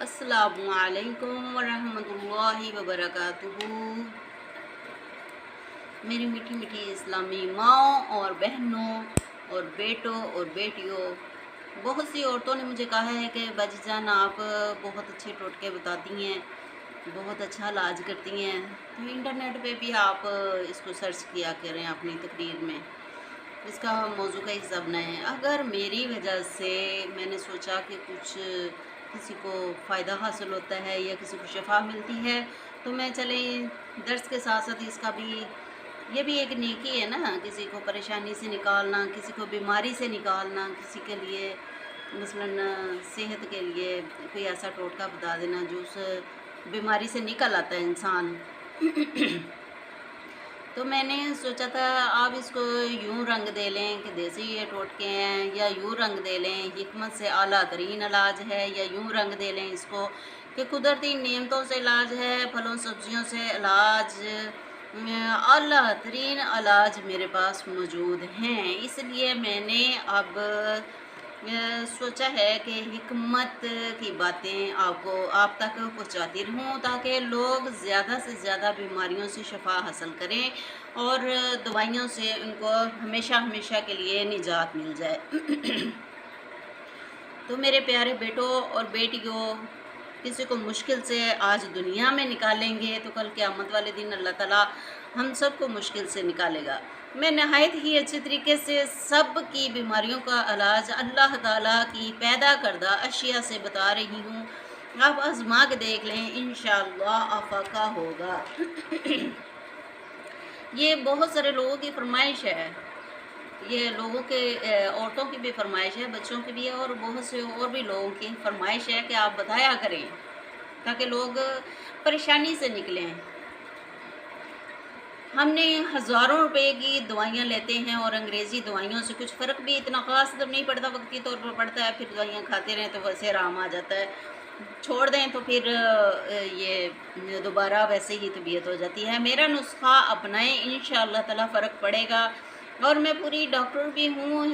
अस्सलामु अलैकुम वरहमतुल्लाहि वबरकातुहू। मेरी मीठी मीठी इस्लामी माँओं और बहनों और बेटों और बेटियों, बहुत सी औरतों ने मुझे कहा है कि बाजी जान आप बहुत अच्छे टोटके बताती हैं, बहुत अच्छा इलाज करती हैं, तो इंटरनेट पे भी आप इसको सर्च किया करें अपनी तकरीर में। इसका मौजू का हिस्सा बनाएं। अगर मेरी वजह से मैंने सोचा कि कुछ किसी को फ़ायदा हासिल होता है या किसी को शफा मिलती है, तो मैं चलें दर्स के साथ साथ इसका भी, ये भी एक नेकी है ना, किसी को परेशानी से निकालना, किसी को बीमारी से निकालना, किसी के लिए मसलन सेहत के लिए कोई ऐसा टोटका बता देना जो उस बीमारी से निकल आता है इंसान। तो मैंने सोचा था आप इसको यूँ रंग दे लें कि देसी ये टोटके हैं, या यूँ रंग दे लें हिकमत से आला तरीन इलाज है, या यूँ रंग दे लें इसको कि कुदरती नेमतों से इलाज है, फलों सब्जियों से इलाज, आला तरीन इलाज मेरे पास मौजूद हैं। इसलिए मैंने अब सोचा है कि हिकमत की बातें आप तक पहुंचाती रहूं, ताकि लोग ज़्यादा से ज़्यादा बीमारियों से शफा हासिल करें और दवाइयों से उनको हमेशा हमेशा के लिए निजात मिल जाए। तो मेरे प्यारे बेटों और बेटियों, किसी को मुश्किल से आज दुनिया में निकालेंगे तो कल क़यामत वाले दिन अल्लाह ताला हम सब को मुश्किल से निकालेगा। मैं नहायत ही अच्छे तरीके से सब की बीमारियों का इलाज अल्लाह ताला की पैदा करदा अशिया से बता रही हूँ। आप आज़मा के देख लें, इंशाअल्लाह आफाका होगा। ये बहुत सारे लोगों की फरमाइश है, ये लोगों के औरतों की भी फरमाइश है, बच्चों की भी है, और बहुत से और भी लोगों की फरमाइश है कि आप बताया करें ताकि लोग परेशानी से निकलें। हमने हज़ारों रुपए की दवाइयाँ लेते हैं और अंग्रेज़ी दवाइयों से कुछ फ़र्क भी इतना ख़ास तो नहीं पड़ता, वक्ती तौर पर पड़ता है, फिर दवाइयाँ खाते रहें तो वैसे आराम आ जाता है, छोड़ दें तो फिर ये दोबारा वैसे ही तबीयत हो जाती है। मेरा नुस्खा अपनाएं, इंशाअल्लाह ताला फ़र्क पड़ेगा। और मैं पूरी डॉक्टर भी हूँ,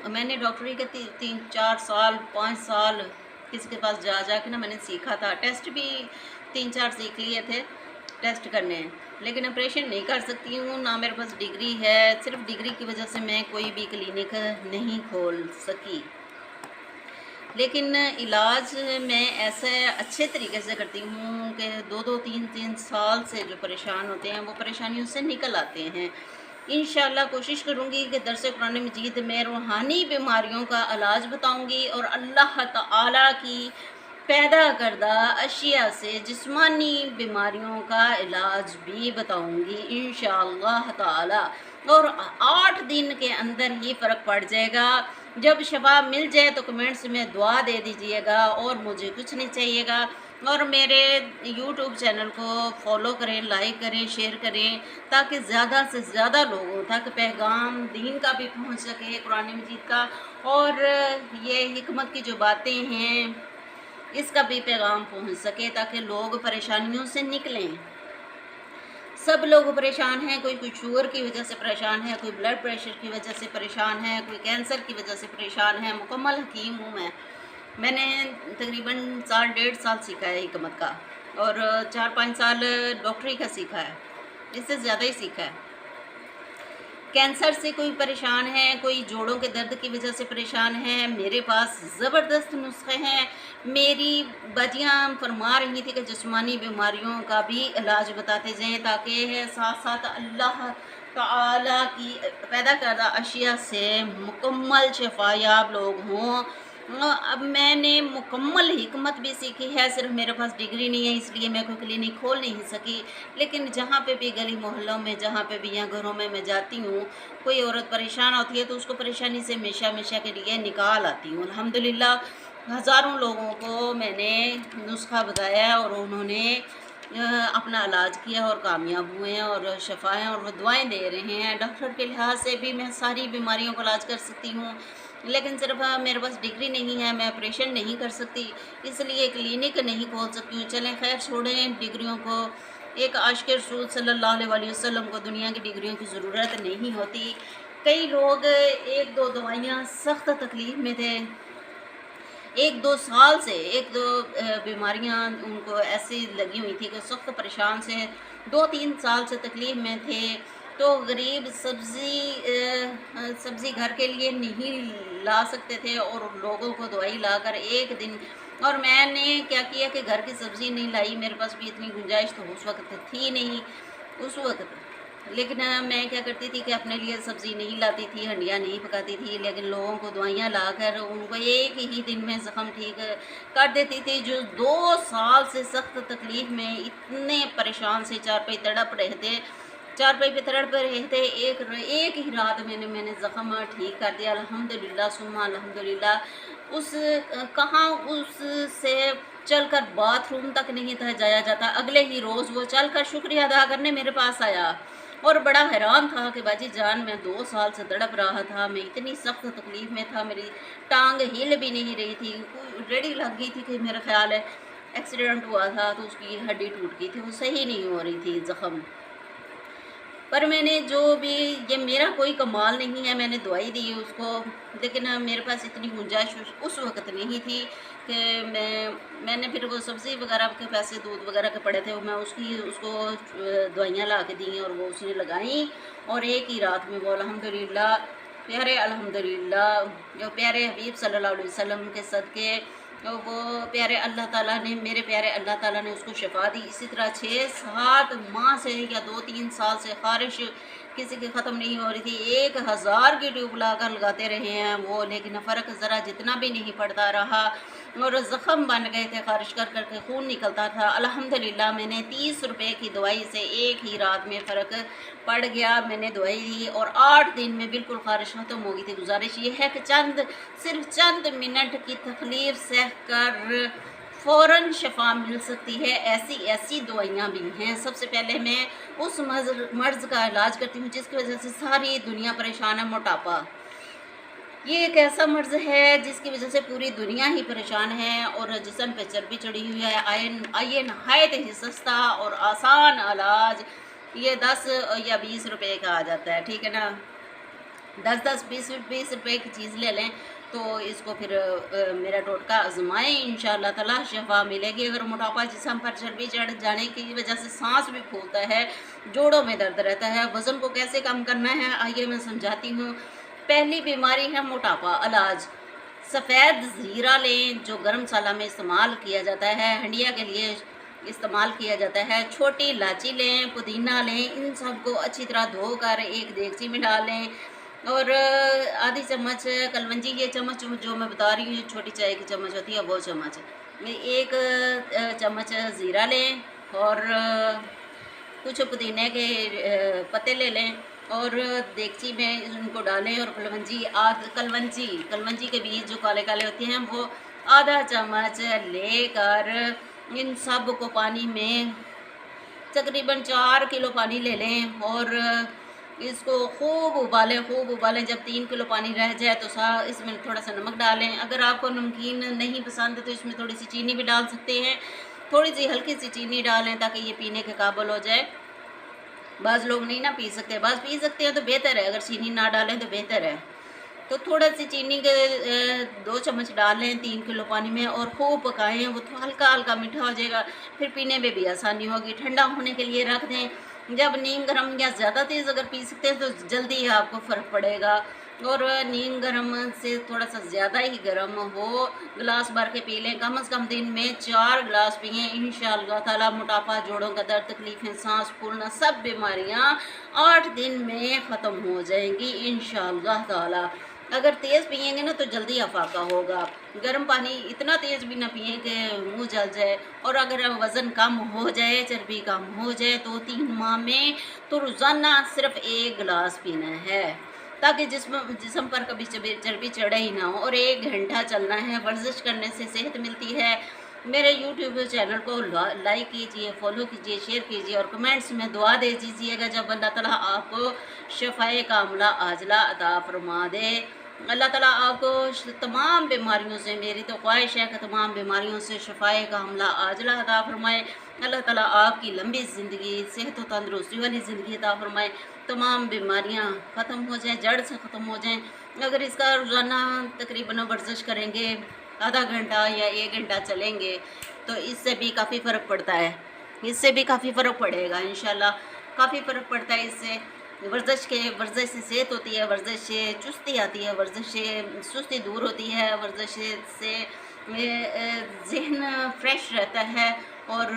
मैंने डॉक्टरी के 3-4 साल 5 साल किसी के पास जा के ना मैंने सीखा था, टेस्ट भी 3-4 सीख लिए थे टेस्ट करने, लेकिन ऑपरेशन नहीं कर सकती हूँ, ना मेरे पास डिग्री है। सिर्फ डिग्री की वजह से मैं कोई भी क्लिनिक नहीं खोल सकी, लेकिन इलाज मैं ऐसे अच्छे तरीके से करती हूँ कि 2-2 3-3 साल से जो परेशान होते हैं वो परेशानियों से निकल आते हैं। इंशाअल्लाह कोशिश करूँगी कि दरस कुरान मजीद में रूहानी बीमारियों का इलाज बताऊँगी और अल्लाह ताला की पैदा करदा अशिया से जिस्मानी बीमारियों का इलाज भी बताऊँगी इंशाअल्लाह ताला। और 8 दिन के अंदर ही फ़र्क पड़ जाएगा। जब शफा मिल जाए तो कमेंट्स में दुआ दे दीजिएगा, और मुझे कुछ नहीं चाहिएगा। और मेरे यूट्यूब चैनल को फॉलो करें, लाइक करें, शेयर करें, ताकि ज़्यादा से ज़्यादा लोगों तक पैगाम दीन का भी पहुंच सके, कुरान मजीद का, और ये हिकमत की जो बातें हैं इसका भी पैगाम पहुंच सके, ताकि लोग परेशानियों से निकलें। सब लोग परेशान हैं, कोई शुगर की वजह से परेशान है, कोई ब्लड प्रेशर की वजह से परेशान है, कोई कैंसर की वजह से परेशान है। मुकम्मल हकीम हूँ मैंने तकरीबन 1.5 साल सीखा है हिकमत का, और 4-5 साल डॉक्टरी का सीखा है, इससे ज़्यादा ही सीखा है। कैंसर से कोई परेशान है, कोई जोड़ों के दर्द की वजह से परेशान है, मेरे पास ज़बरदस्त नुस्खे हैं। मेरी बाजियाँ फरमा रही थी कि जिस्मानी बीमारियों का भी इलाज बताते जाएं, ताकि साथ साथ अल्लाह ताला की पैदा करदा अशिया से मुकम्मल शफायाब लोग हों। अब मैंने मुकम्मल हिकमत भी सीखी है, सिर्फ मेरे पास डिग्री नहीं है इसलिए मैं कोई क्लिनिक खोल नहीं सकी, लेकिन जहाँ पे भी गली मोहल्लों में, जहाँ पे भी या घरों में मैं जाती हूँ, कोई औरत परेशान होती है तो उसको परेशानी से हमेशा हमेशा के लिए निकाल आती हूँ। अल्हम्दुलिल्लाह हज़ारों लोगों को मैंने नुस्खा बताया और उन्होंने अपना इलाज किया और कामयाब हुए हैं और शफाएँ और वो दुआएँ दे रहे हैं। डॉक्टर के लिहाज से भी मैं सारी बीमारियों का इलाज कर सकती हूँ, लेकिन सिर्फ मेरे पास डिग्री नहीं है, मैं ऑपरेशन नहीं कर सकती, इसलिए क्लिनिक नहीं खोल सकती हूँ। चलें खैर, छोड़ें डिग्रियों को। एक आशिक़ रसूल सल्लल्लाहु अलैहि वसल्लम को दुनिया की डिग्रियों की ज़रूरत नहीं होती। कई लोग 1-2 दवाइयाँ सख्त तकलीफ़ में थे, ایک دو سال سے ایک دو بیماریاں ان کو ایسی لگی ہوئی تھی کہ سخت پریشان سے 2-3 سال سے تکلیف میں تھے، تو غریب سبزی گھر کے لیے نہیں لا سکتے تھے اور لوگوں کو دوائی لا کر ایک دن، اور میں نے کیا کیا کہ گھر کی سبزی نہیں لائی، میرے پاس بھی اتنی گنجائش تو اس وقت تھی نہیں اس وقت، لیکن میں کیا کرتی تھی کہ اپنے لیے سبزی نہیں لاتی تھی، ہنڈیاں نہیں پکاتی تھی، لیکن لوگوں کو دوائیاں لا کر ان کو ایک ہی دن میں زخم ٹھیک کر دیتی تھی، جو 2 سال سے سخت تکلیف میں اتنے پریشان سے چارپائی تڑپ رہے تھے، چارپائی پہ تڑپ رہے تھے، ایک ہی رات میں نے زخم ٹھیک کر دیا الحمدللہ ثم الحمدللہ۔ اس سے چل کر باتھ روم تک نہیں تھا جایا جاتا، اگلے ہی روز وہ چل کر شکریہ ادا کرنے میرے پاس آیا اور بڑا حیران تھا کہ باجی جان میں 2 سال سے تڑپ رہا تھا، میں اتنی سخت تکلیف میں تھا، میری ٹانگ ہل بھی نہیں رہی تھی، ریڈی لگ گئی تھی کہ میرا خیال ہے ایکسیڈنٹ ہوا تھا تو اس کی ہڈی ٹوٹ گئی تھی، وہ صحیح نہیں ہو رہی تھی زخم، پر میں نے جو بھی، یہ میرا کوئی کمال نہیں ہے، میں نے دوائی دی اس کو، لیکن میرے پاس اتنی گنجائش اس وقت نہیں تھی کہ میں نے پھر وہ سبزی وغیرہ کے پیسے دودھ وغیرہ کے پڑے تھے، میں اس کو دوائیاں لا کے دیں اور وہ اس نے لگائیں، اور ایک ہی رات میں وہ الحمدللہ پیارے الحمدللہ جو پیارے حبیب صلی اللہ علیہ وسلم کے صدقے وہ پیارے اللہ تعالیٰ نے، میرے پیارے اللہ تعالیٰ نے اس کو شفا دی۔ اسی طرح 6-7 ماہ سے یا 2-3 سال سے خارش کسی کی ختم نہیں ہو رہی تھی، 1000 کی ٹیوب لا کر لگاتے رہے ہیں وہ، لیکن فرق ذرا جتنا بھی نہیں پڑتا رہا، اور زخم بن گئے تھے، خارش کر کر کے خون نکلتا تھا، الحمدللہ میں نے 30 روپے کی دوائی سے ایک ہی رات میں فرق پڑ گیا، میں نے دوائی دی اور 8 دن میں بالکل خارش ختم ہو گئی تھی۔ گزارش یہ ہے کہ صرف چند منٹ کی تکلیف سہ کر فوراً شفا مل سکتی ہے، ایسی دوائیاں بھی ہیں۔ سب سے پہلے میں اس مرض کا علاج کرتی ہوں جس کی وجہ سے ساری دنیا پریشان ہے، موٹاپا۔ یہ ایک ایسا مرض ہے جس کی وجہ سے پوری دنیا ہی پریشان ہے اور جسم پہ چربی چڑھی ہوئی ہے۔ آئیے نہایت ہی سستا اور آسان علاج، یہ 10 یا 20 روپے کا آ جاتا ہے، ٹھیک ہے نا، 10-20 روپے کی چیز لے لیں تو اس کو پھر میرا ٹوٹکا آزمائیں، انشاءاللہ تعالیٰ شفا ملے گی۔ اگر موٹاپا جسم پر چربی چڑھ جانے کی وجہ سے سانس بھی پھولتا ہے، جوڑوں میں درد رہتا ہے، وزن کو کیسے کم کرنا ہے آئیے میں سمجھاتی ہوں۔ پہلی بیماری ہے موٹاپا، علاج سفید زیرہ لیں جو گرم مسالہ میں استعمال کیا جاتا ہے، ہنڈیا کے لیے استعمال کیا جاتا ہے، چھوٹی الائچی لیں، پودینہ لیں، ان سب کو اچھی طرح دھو کر ایک دیگچی میں ڈالیں، اور آدھی چمچ کلونجی، یہ چمچ جو میں بتا رہی ہوں چھوٹی چائے کی چمچ ہوتی ہے وہ چمچ، ایک چمچ زیرہ لیں اور کچھ پودینے کے پتے لے لیں اور دیگچی میں ان کو ڈالیں، اور کلونجی کے بیج جو کالے کالے ہوتے ہیں وہ آدھا چمچ لے کر ان سب کو پانی میں تقریباً 4 کلو پانی لے لیں اور اس کو خوب ابالیں، جب 3 کلو پانی رہ جائے تو اس میں تھوڑا سا نمک ڈالیں، اگر آپ کو نمکین نہیں پسند تو اس میں تھوڑی سی چینی بھی ڈال سکتے ہیں، تھوڑی سی ہلکی سی چینی ڈالیں تاکہ یہ پینے کے قابل ہو جائے۔ بعض لوگ نہیں نا پی سکتے، بعض پی سکتے ہیں تو بہتر ہے، اگر چینی نہ ڈالیں تو بہتر ہے، تو تھوڑا سی چینی کے 2 چمچ ڈال لیں 3 کلو پانی میں اور خوب پکائیں، وہ ہلکا ہلکا میٹھا ہو جائے گا، پھر پینے میں بھی آسانی ہوگی، ٹھنڈا ہونے کے لیے رکھ دیں، جب نیم گرم یا زیادہ تیز اگر پی سکتے ہیں تو جلدی آپ کو فرق پڑے گا، اور نیم گرم سے تھوڑا سا زیادہ ہی گرم ہو، گلاس بھر کے پی لیں، کم از کم دن میں 4 گلاس پئیں، انشاءاللہ تعالیٰ موٹاپا، جوڑوں کا درد، تکلیفیں، سانس پھولنا، سب بیماریاں 8 دن میں ختم ہو جائیں گی انشاءاللہ تعالیٰ۔ اگر تیز پئیں گے نا تو جلدی افاقہ ہوگا، گرم پانی اتنا تیز بھی نہ پئیں کہ منہ جل جائے، اور اگر وزن کم ہو جائے، چربی کم ہو جائے تو 3 ماہ میں تو روزانہ صرف 1 گلاس پینا ہے تاکہ جسم پر کبھی چربی چڑھے ہی نہ ہو، اور 1 گھنٹہ چلنا ہے، ورزش کرنے سے صحت ملتی ہے۔ میرے یوٹیوب چینل کو لائک کیجئے، فالو کیجئے، شیئر کیجئے اور کمنٹس میں دعا دے دیجئے گا جب اللہ تعالیٰ آپ کو شفائے کاملہ عاجلہ عطا فرما دے۔ اللہ تعالیٰ آپ کو تمام بیماریوں سے، میری تو خواہش ہے کہ تمام بیماریوں سے شفائے کاملہ عاجلہ عطا فرمائے، اللہ تعالیٰ آپ کی لمبی زندگی، صحت و تندرستی والی زندگی عطا فرمائے، تمام بیماریاں ختم ہو جائیں، جڑ سے ختم ہو جائیں۔ اگر اس کا روزانہ تقریباً ورزش کریں گے आधा घंटा या 1 घंटा चलेंगे तो इससे भी काफ़ी फ़र्क पड़ता है, इससे भी काफ़ी फ़र्क पड़ेगा इंशाल्लाह। काफ़ी फ़र्क पड़ता है इससे। वर्जिश से सेहत होती है, वर्जिश से चुस्ती आती है, वर्जिश से सुस्ती दूर होती है, वर्जिश से ज़हन फ्रेश रहता है और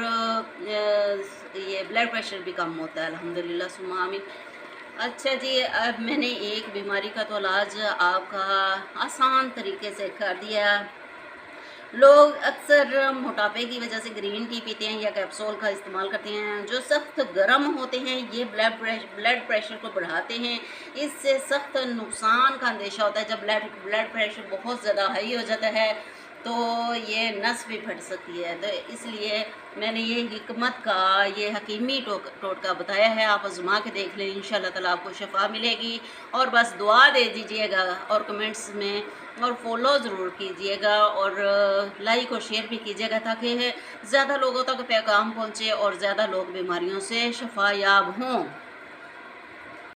ये ब्लड प्रेशर भी कम होता है अल्हम्दुलिल्लाह सुम्मा आमीन। अच्छा जी, अब मैंने एक बीमारी का तो इलाज आपका आसान तरीके से कर दिया। लोग अक्सर मोटापे की वजह से ग्रीन टी पीते हैं या कैप्सूल का इस्तेमाल करते हैं, जो सख्त गर्म होते हैं, ये ब्लड प्रेशर को बढ़ाते हैं। इससे सख्त नुकसान का अंदेशा होता है। जब ब्लड प्रेशर बहुत ज़्यादा हाई हो जाता है तो ये नस भी फट सकती है। तो इसलिए मैंने ये हिकमत का, ये हकीमी टोटका बताया है, आप आज़मा के देख लें, इंशाल्लाह ताला आपको शफ़ा मिलेगी। और बस दुआ दे दीजिएगा और कमेंट्स में और फॉलो ज़रूर कीजिएगा और लाइक और शेयर भी कीजिएगा ताकि ज़्यादा लोगों तक पैगाम पहुँचे और ज़्यादा लोग बीमारियों से शफ़ा याब हों।